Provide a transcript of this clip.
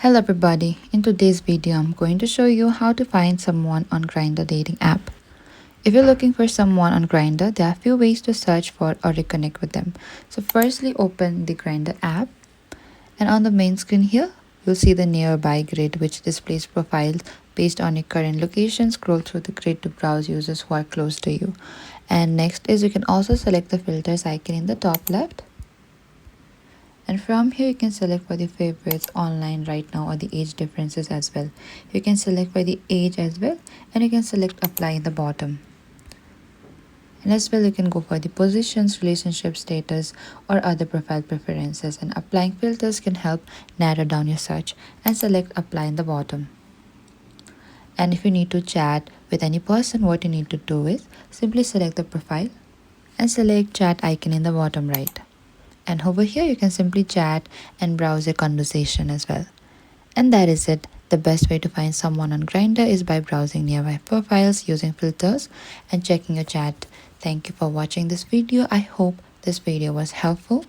Hello everybody, in today's video I'm going to show you how to find someone on Grindr dating app. If you're looking for someone on Grindr, there are a few ways to search for or reconnect with them. So firstly, open the Grindr app, and on the main screen here you'll see the nearby grid which displays profiles based on your current location. Scroll through the grid to browse users who are close to you. And next is you can also select the filters icon in the top left. And from here you can select for the favorites online right now or the age differences as well. You can select for the age as well, and you can select apply in the bottom. And as well you can go for the positions, relationship status or other profile preferences, and applying filters can help narrow down your search, and select apply in the bottom. And if you need to chat with any person, what you need to do is simply select the profile and select chat icon in the bottom right. And over here you can simply chat and browse a conversation as well. And that is it. The best way to find someone on Grindr is by browsing nearby profiles, using filters and checking your chat. Thank you for watching this video. I hope this video was helpful.